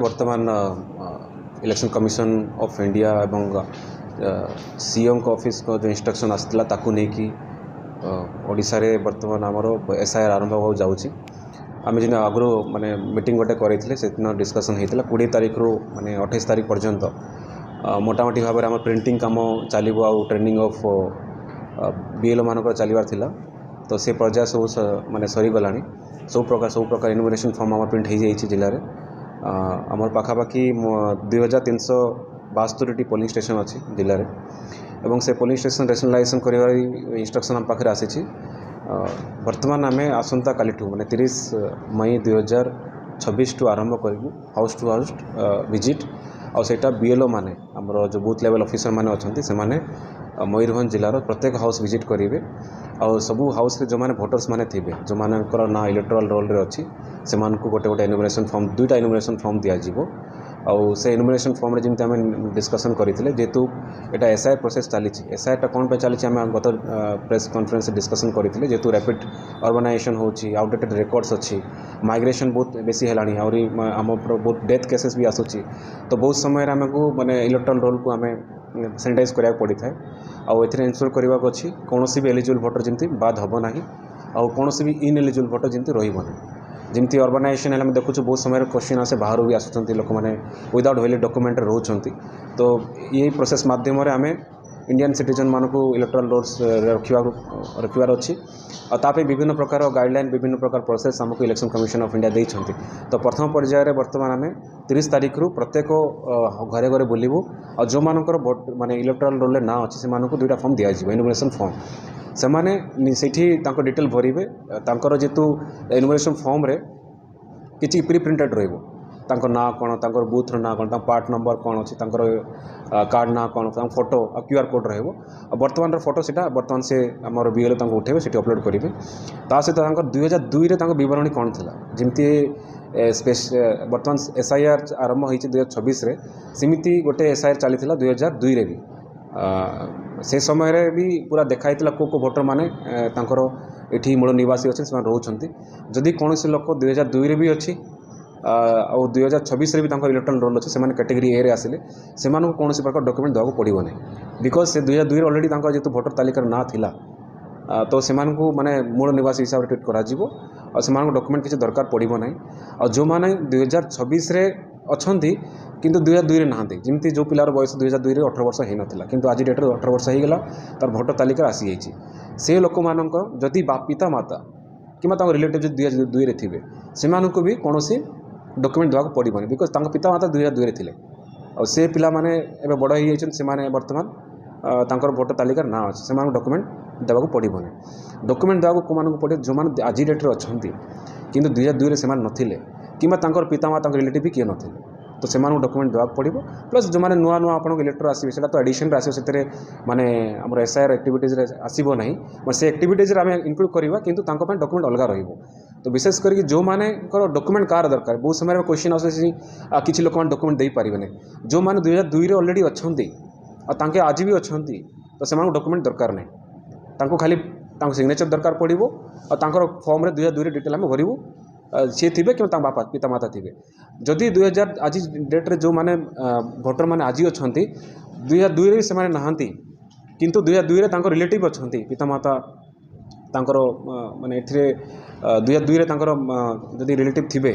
बर्तमान election commission of India एवं CM को ऑफिस को जो इंस्ट्रक्शन आसाला ताकू नहीं कि ओडिशा रे बर्तमान आमर एसआईआर आरंभ हो जाऊँगी आम जिन आगु माने मीटिंग गोटे करते से दिन डिस्कसन होता 20 तारीख रू माने 28 तारीख पर्यंत मोटामोटी भाव में आम प्रिंटिंग काम चलो आउ ट्रेनिंग ऑफ बीएलओ मानक चलबार थिला तो से पर्याय सब माने सरीगला सब प्रकार इनोमिनेशन फॉर्म आम प्रिंट हो जाइए जिले में आमर पाखापाखि 2372 पोलिंग स्टेशन अच्छी जिले में एवं से पोलिंग स्टेशन रेशनलाइजेशन कर इंस्ट्रक्शन आम पाखे आसी बर्तमान आम आसंता काली माने 30 मई 2026 टू आरंभ करूँ हाउस टू हाउस विजिट और सेटा बीएलओ माने आमर जो बूथ लेवल ऑफिसर माने अच्छे से माने मयूरभंज जिलार प्रत्येक हाउस विजिट करेंगे और सबू हाउस रे जो माने वोटर्स माने थिबे जो मानकर ना इलेक्टोरल रोल रे अच्छी से गोटे गोटे इनोमिनेशन फॉर्म 2टा इनोमिनेशन फॉर्म दिज्व आउ से इनोमिनेशन फॉर्म रे जिमती आम डिस्कसन करते जेहेतु यहाँ एसआईआर प्रोसेस चली एसआईआर टा कौन पे चली आम गत प्रेस कॉन्फ्रेंस डिस्कसन करते जेहेतु रैपिड अर्बानाइजेशन होची आउटडेटेड रिकॉर्ड्स अच्छी माइग्रेशन बहुत बेसी है आम बहुत डेथ केसेस भी आसूची तो बहुत समय आमको माने इलेक्टोरल रोल को आम सैनिटाइज करा पड़ी था आउ ए इनश्योर करने को अच्छी कौन भी एलिजिबल भोटर जमी बाद हम ना आउ कौन भी इनएलिजिबल भोटर जमी रही जमी अर्बानाइजेशन है देखु बहुत समय क्वेश्चन आसे बाहर भी आसुँच लोक मैंने विदाउट वैलिड डॉक्यूमेंट रोच तो ये प्रोसेस माध्यम आम इंडियन सिटीजन मानक इलेक्टोरल रोल्स रखार अच्छी और ताप विभिन्न प्रकार गाइडलाइन विभिन्न प्रकार प्रोसेस आमको इलेक्शन कमिशन ऑफ इंडिया देइछन्ति तो प्रथम पर्यायर बर्तमान आम 30 तारीख रु प्रत्येक घरे घरे बुलू और जो मानकर माने इलेक्टोरल रोल ना अच्छी से 2टा फॉर्म दिज्व इनोमिनेशन फॉर्म से माने सेठी डिटेल भरवे तांकर जेतु इनोमिनेशन फॉर्म रे किछि प्री प्रिंटेड रहिबो तांकर ना कौन तांकर बूथ ना कौन पार्ट नंबर कौन अच्छी कार्ड ना कौन फोटो क्यूआर कोड रहिबो बर्तमान फोटो सीटा बर्तमान से आमर बीएलओ उठेबे सेठी अपलोड करेंगे ता सहित 2002 रे बरणी कौन थी जमती बर्तमान एसआईआर आरंभ होती 2026 रे सिमिति गोटे एसआईआर चली 2002 रे भी से समय रे भी पूरा देखाई को भोटर माने तांकर एठी मूल निवासी अच्छे से रोचंती जदि कौन लोक 2002 रे भी अच्छी आ 2026 रे भी इलेक्टोरल रोल अच्छे से कैटेगरी ए रे आसिले से कौन प्रकार डॉक्यूमेंट देवा पड़ो नहीं बिकज से 2002 ऑलरेडी जेहतु भोटर तालिकार ना थिला तो से माने मूल निवासी हिसाब से ट्रीट करा से डॉक्यूमेंट किसी दरकार पड़ो ना और जो मैंने 2026 रे अच्छी किंतु 2002 रे नहांती जमती जो पिलार बयस 2002 रे 18 वर्ष हो नाला किंतु आज डेट 18 वर्ष होगा तार भोटर तालिका आसी जाइए से लोक मान जदि पिता माता कि रिलेटिव जो 2002 रे थे से भी कौन डॉक्यूमेंट देवा पड़ोनी बिकज पिता माता 2002 रे थे और से पिला माने एबे बड़ हो से बर्तमान तांकर भोटर तालिका ना अच्छे से डॉक्यूमेंट देवा पड़ोनी डॉक्यूमेंट देवा को पड़े जो मैंने आज डेट्रे अच्छा किंतु 2002 रे से नथिले कि पिता माता रिलेटिव भी किए नथिले तो से डॉक्यूमेंट देवा पड़ो प्लस जो मैंने नुआ नुआ आपको इलेक्टर आसवे से तो एडिशन आसो माने आम एसआईआर एक्टिविटीज आसो ना से एक्टिविटीज आम इनक्लूड करवा किंतु डॉक्यूमेंट अलग रही तो विशेष करके जो मैंने डॉक्यूमेंट कार दरकार बहुत समय क्वेश्चन आसे किसी लोक डॉक्यूमेंट दे पारे नहीं जो मैंने 2002 रे ऑलरेडी अच्छा आज भी अच्छा तो से डॉक्यूमेंट दरकार नहीं खाली सिग्नेचर दरकार पड़ो और फॉर्म रे 2002 रे डिटेल आम भरबू सी थे कि बापा पिता माता थे जदि 2000 आज डेट्रे जो मैंने भोटर मैंने आज अच्छा 2002 रे से नहांती किंतु 2002 रे रिलेटिव अच्छा पिता माता माने 2002 रे जदि रिलेटिव थे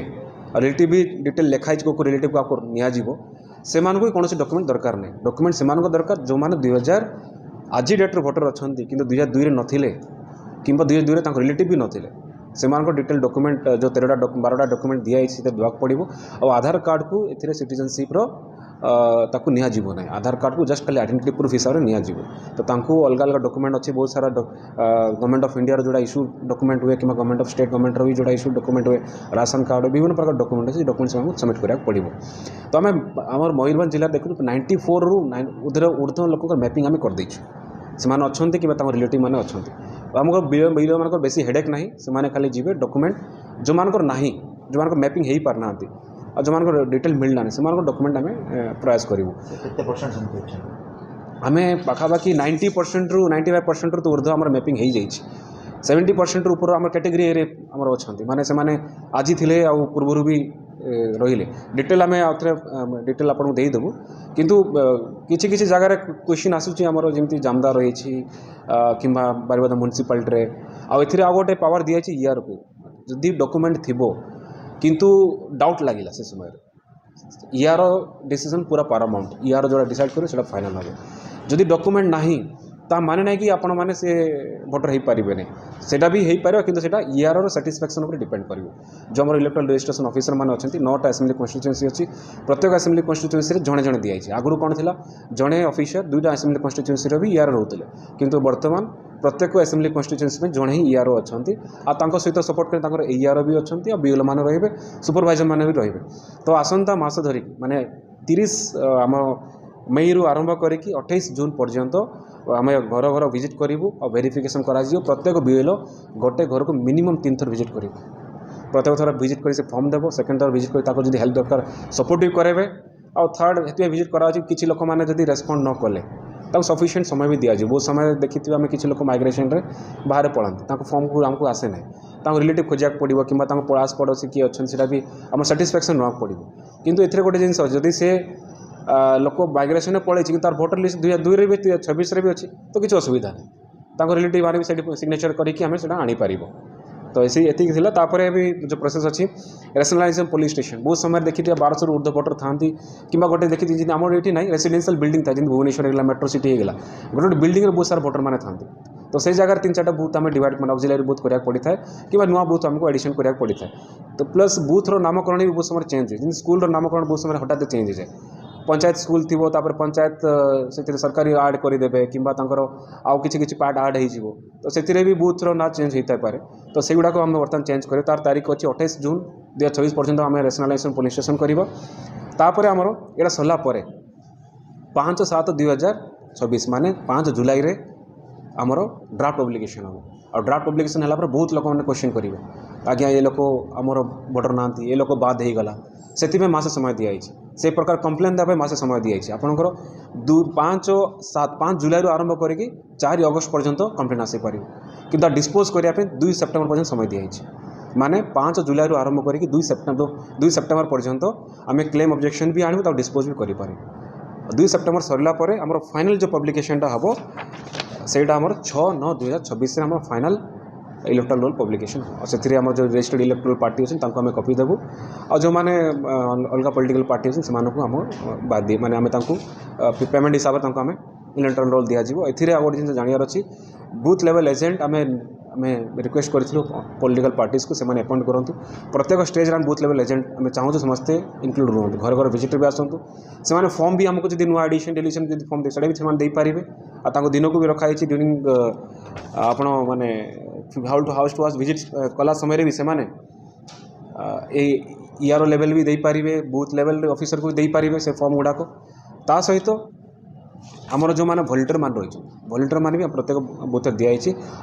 रिलेटिव भी डिटेल लिखाई को रिलेटिव आपको नियाजिवो से कौन डॉक्यूमेंट दरकार नहीं डॉक्यूमेंट से दरकार जो मैंने 2000 आज डेट्रे भोटर अच्छा किंतु 2002 रे नथिले किंबा 2002 रे रिलेटिव भी नथिले से डिटेल डॉक्यूमेंट जो 12टा डॉक्यूमेंट दिखाई देवा पड़ो और आधार कार्ड को ए सिटीजनशिप ताकू नियाजिवो ना आधार कार्ड को जस्ट खाली आइडेंटिटी प्रूफ हिसाब से नियाजिवो तो तांकू अलग अलग डॉक्यूमेंट अच्छी बहुत सारा गवर्नमेंट ऑफ इंडिया जोड़ा इशू डॉक्यूमेंट हुए कि गवर्नमेंट ऑफ स्टेट गवर्नमेंट भी जोड़ा इशू डॉक्यूमेंट हुए राशन कार्ड विभिन्न प्रकार डॉक्यूमेंट अच्छे डॉक्यूमेंट सबमिट करा पड़ो तो आम आम मयूरभंज जिला देखु 94 रु ऊर्ध्व लोक मैपिंग आम कर से अच्छा कि रिलेटिव मैंने अच्छा आमको बीएलओ मान बेसी हेडेक ना से खाली जीवे डॉक्यूमेंट जो मानकर ना जो मान मैपिंग हो पारना और जो मान डिटेल मिलना से डॉक्यूमेंट आम प्रयास करूँ आम पाखापाखि 90% रु 95% रु तो ऊर्ध्व आम मैपिंग हो जाइए 70% ऊपर आम कैटेगरी ए आम अच्छा माने से आज थे पूर्व भी रहिले डिटेल आम आउे डिटेल आपको देदेबू किंतु किसी किसी जगार क्वेश्चन आसूँ आमर जमी जामदार रही कि बारिपदा म्यूनिसिपालिटी आउ गोटे पावर दिखाई ईआर को जदि डॉक्यूमेंट थिबो किंतु डाउट लगिला से समय ईआर डिसीजन पूरा पारामाउंट ईआर जो डिसाइड करे सेटा फाइनल हे जदि डॉक्यूमेंट नाही ता माने नहीं कि आपण मैंने से भोटर हो पारे नहीं सेटा भी हो पार कि ईआर साटिस्फैक्शन पर डिपेंड कर जो आम इलेक्ट्राल रजिस्ट्रेशन ऑफिसर मैंने अच्छे 9टा असेंबली कन्स्टिट्यूएंसी अच्छी प्रत्येक असेंबली कन्स्टिट्यूएंसी जड़े जड़े दिखाई आगुरी कौन थी जड़े ऑफिसर 2टा असेंबली कन्स्टिट्यूएंसी भी ईआर रोते किंतु बर्तमान प्रत्येक असेंबली कन्स्टिट्यूएंसी में जड़े ही ईआर अच्छा सहित सपोर्ट कर ईआर भी अच्छा बीएल मैंने रे सुपरवाइजर मैंने भी रे तो आसंता मास धरिक माने 30 आम मई रु आरंभ करके 28 जून पर्यंत आम घर घर विजिट करूँ और वेरिफिकेशन करा प्रत्येक बीएल गोटे घर को मिनिमम 3 थर विजिट करूँ प्रत्येक थर विजिट कर फॉर्म देव सेकेंड थर विजिट कर हेल्प दरकार सपोर्ट भी करेंगे और थर्ड हेतु विजिट करा किसी लोक मैंने जब रेस्पॉन्ड न कले सफिशिएंट समय भी दिज्व बहुत समय देखी आम किसी लोक माइग्रेशन रे बाहर पढ़ाते फॉर्म को आमको आसे ना रिलेटिव खोजा पड़ो कि पड़ाश पड़ोसी किए अच्छा भी आम साटिस्फैक्शन ना पड़ो किंतु ए गोटे जिन जदि से लोक माइग्रेशन पड़े कि तार भोटर लिस्ट 2002 भी 26 भी अच्छी तो किसी असुविधा नहीं रिलेटिव मैंने भी सिग्नेचर करके आम से आनीपर तो ऐसे ये भी जो प्रोसेस अच्छी रेशनलाइजेशन पुलिस स्टेशन बहुत समय देखी 1200 ऊर्ध भोटर था कि गोटे देखी आम ये ना रेसिडेंशियल बिल्डिंग था जमी भुवनेश्वर मेट्रो सिटी होगा गोटे बिल्डिंग बहुत सारा भोटर मैंने था तो से जगह 3-4टा बूथ आम डिवाइड मैंने ऑक्सिलरी बूथ कराया पड़ी था कि नुआ बूथ आमको एडिशन कराया पड़ी था तो प्लस बूथर नामकरण भी बहुत समय चेंज है स्कूल नामकरण बहुत समय हठात चेंज हो जाए पंचायत स्कूल थी पंचायत से सरकारी आड करदे कि आउ कि पार्ट आड हो तो से भी बूथर ना चेंज होता है तो से गुड़ाक आम बर्तमान चेंज करें तार तारीख अच्छी 28 जून 2024 पर्यंत आम रेशनलाइजेशन पुलिस स्टेशन करपर आमर यहाँ सरला 5/7/2024 माने 5 जुलाई रे आमर ड्राफ्ट पब्लिकेशन हम और ड्राफ्ट पब्लिकेशन है बहुत लोक मैंने क्वेश्चन करेंगे आज्ञा ये लोक आमर भोटर ना ये लोक बाद हो गला से मासे समय दिखाई से प्रकार कंप्लेन देवा मासे समय दिखाई आपंकर 5 जुलाई आरंभ करके 4 अगस्त पर्यंत कंप्लेन आसीपर कि डिस्पोज करने 2 सेप्टेम्बर पर्यंत समय दिखाई माने 5 जुलाई आरंभ करके 2 सेप्टेम्बर पर्यंत आम क्लेम ऑब्जेक्शन भी आणु डिस्पोज भी करें 2 सेप्टेम्बर सरला आमर फाइनल जो पब्लिकेशनटा हम सेटा आमर 6/9/2026 आम फाइनल इलेक्ट्राल रोल पब्लिकेशन और से जो रजिस्टर्ड इलेक्ट्राल पार्टी अच्छे आम कॉपी देवु और जो मैंने अलग पॉलिटिकल पार्टी अच्छे से आम बाद माने आम पेमेंट हिसाब से आम इलेक्ट्राल रोल दिज्व ए गोटे जिन जानवर अच्छी बूथ लेवल एजेंट आम रिक्वेस्ट करूँ पॉलिटिकल पार्टीज को सेमाने अपॉइंट करूँ प्रत्येक स्टेज आम बूथ लेवल एजेंट आम चाहूँ समस्ते इंक्लूड रुहतु घर घर विजिटर भी आसतु से फॉर्म भी आमको जब नुआ एडिशन डिलीशन जो फॉर्म दे भी देपारे आ दिन को भी रखाई ड्यूरिंग आपण मैंने हाउस टू हाउस विजिट कला समय भी से ईआर लेवल भी देपारे बूथ लेवल ऑफिसर को भी देपारे से फॉर्म गुड़ाक ता सहित आमर जो मैंने वॉलंटियर मान रही वॉलंटियर मान भी प्रत्येक बूथ दिखाई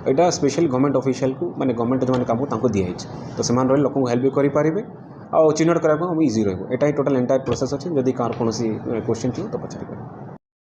यहाँ स्पेशल गवर्नमेंट ऑफिशियल को माने गवर्नमेंट जो काम दिखाई तो से रही लोक हेल्प भी करेंगे आ चिन्हट कराया इजी रहा है टोटल एंटायर प्रोसेस अच्छी जदि कौन क्वेश्चन थी तो पचारि।